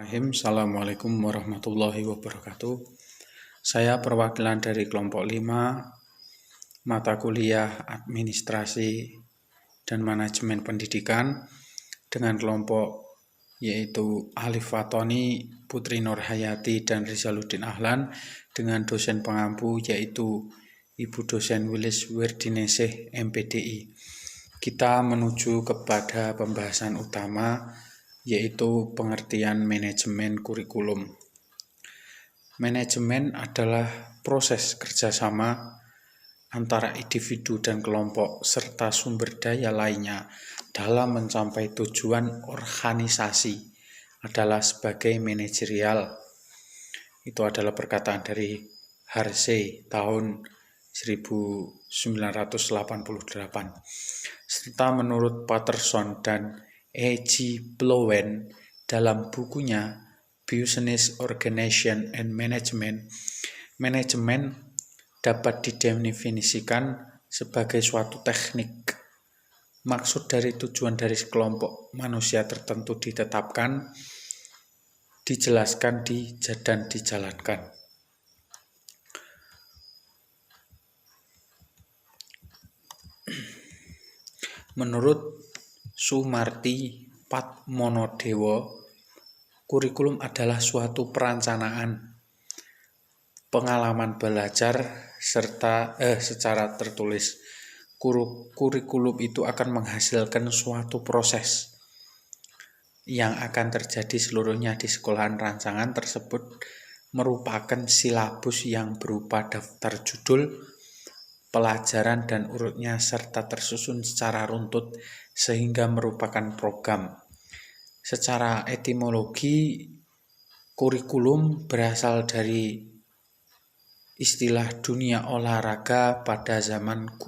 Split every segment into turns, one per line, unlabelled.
Assalamualaikum warahmatullahi wabarakatuh. Saya perwakilan dari kelompok 5 mata kuliah administrasi dan manajemen pendidikan dengan kelompok yaitu Alif Fatoni, Putri Nurhayati, dan Rizaluddin Ahlan dengan dosen pengampu yaitu Ibu dosen Wilis Werdinesih MPDI. Kita menuju kepada pembahasan utama yaitu pengertian manajemen kurikulum. Manajemen adalah proses kerjasama antara individu dan kelompok serta sumber daya lainnya dalam mencapai tujuan organisasi adalah sebagai manajerial. Itu adalah perkataan dari Harsey tahun 1988. Serta menurut Patterson dan E.G. Plowen dalam bukunya Business Organization and Management, manajemen dapat didefinisikan sebagai suatu teknik. Maksud dari tujuan dari sekelompok manusia tertentu ditetapkan, dijelaskan, dan dijalankan. Menurut Sumarti Padmonodewo, kurikulum adalah suatu perencanaan pengalaman belajar secara tertulis. Kurikulum itu akan menghasilkan suatu proses yang akan terjadi seluruhnya di sekolahan. Rancangan tersebut merupakan silabus yang berupa daftar judul pelajaran dan urutnya serta tersusun secara runtut sehingga merupakan program. Secara etimologi, kurikulum berasal dari istilah dunia olahraga pada zaman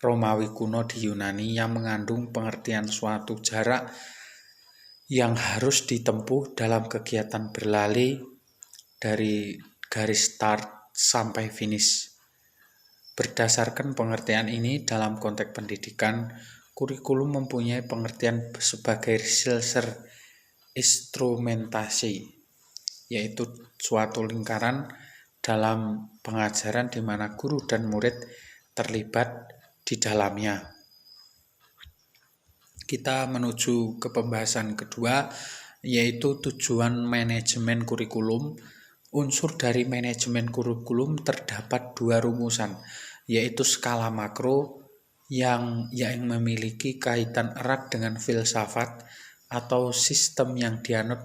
Romawi kuno di Yunani yang mengandung pengertian suatu jarak yang harus ditempuh dalam kegiatan berlari dari garis start sampai finish. Berdasarkan pengertian ini dalam konteks pendidikan, kurikulum mempunyai pengertian sebagai research instrumentasi, yaitu suatu lingkaran dalam pengajaran di mana guru dan murid terlibat di dalamnya. Kita menuju ke pembahasan kedua, yaitu tujuan manajemen kurikulum. Unsur dari manajemen kurikulum terdapat dua rumusan, yaitu skala makro yang memiliki kaitan erat dengan filsafat atau sistem yang dianut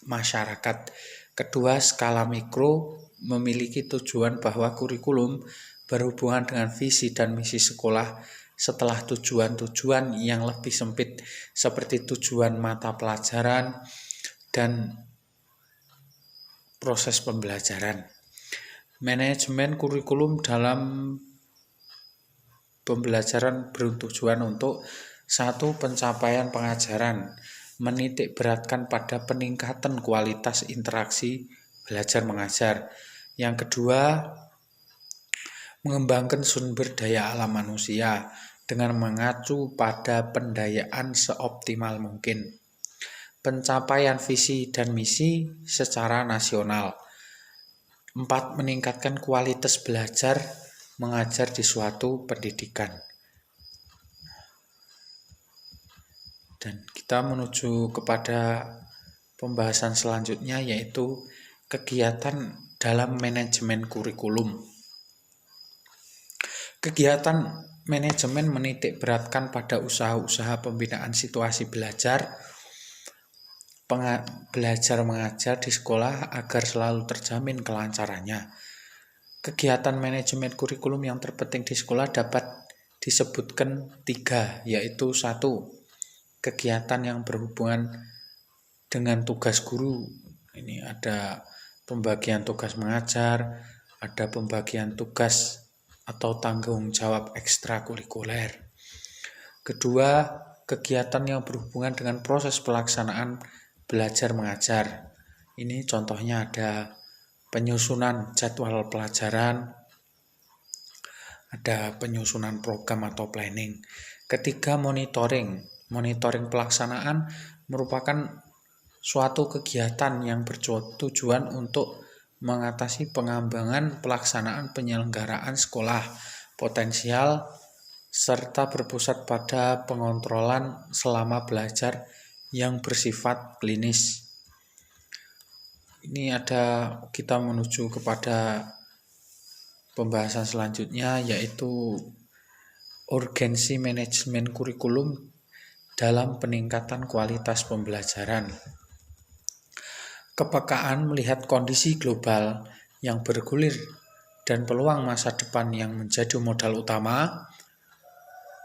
masyarakat. Kedua, skala mikro memiliki tujuan bahwa kurikulum berhubungan dengan visi dan misi sekolah setelah tujuan-tujuan yang lebih sempit seperti tujuan mata pelajaran dan proses pembelajaran. Manajemen kurikulum dalam pembelajaran bertujuan untuk 1. Pencapaian pengajaran, menitik beratkan pada peningkatan kualitas interaksi belajar mengajar. Yang kedua, mengembangkan sumber daya alam manusia dengan mengacu pada pendayaan seoptimal mungkin. Pencapaian visi dan misi secara nasional. 4. Meningkatkan kualitas belajar mengajar di suatu pendidikan. Dan kita menuju kepada pembahasan selanjutnya, yaitu kegiatan dalam manajemen kurikulum. Kegiatan manajemen menitik beratkan pada usaha-usaha pembinaan situasi belajar mengajar di sekolah agar selalu terjamin kelancarannya. Kegiatan manajemen kurikulum yang terpenting di sekolah dapat disebutkan 3, yaitu 1. Kegiatan yang berhubungan dengan tugas guru. Ini ada pembagian tugas mengajar, ada pembagian tugas atau tanggung jawab ekstrakurikuler. Kedua, kegiatan yang berhubungan dengan proses pelaksanaan belajar mengajar. Ini contohnya ada penyusunan jadwal pelajaran, ada penyusunan program atau planning. Ketiga, monitoring pelaksanaan merupakan suatu kegiatan yang bertujuan untuk mengatasi pengembangan pelaksanaan penyelenggaraan sekolah potensial serta berpusat pada pengontrolan selama belajar yang bersifat klinis. Ini kita menuju kepada pembahasan selanjutnya, yaitu urgensi manajemen kurikulum dalam peningkatan kualitas pembelajaran. Kepekaan melihat kondisi global yang bergulir dan peluang masa depan yang menjadi modal utama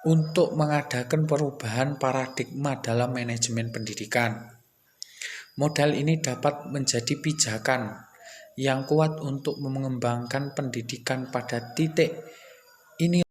untuk mengadakan perubahan paradigma dalam manajemen pendidikan. Modal ini dapat menjadi pijakan yang kuat untuk mengembangkan pendidikan pada titik ini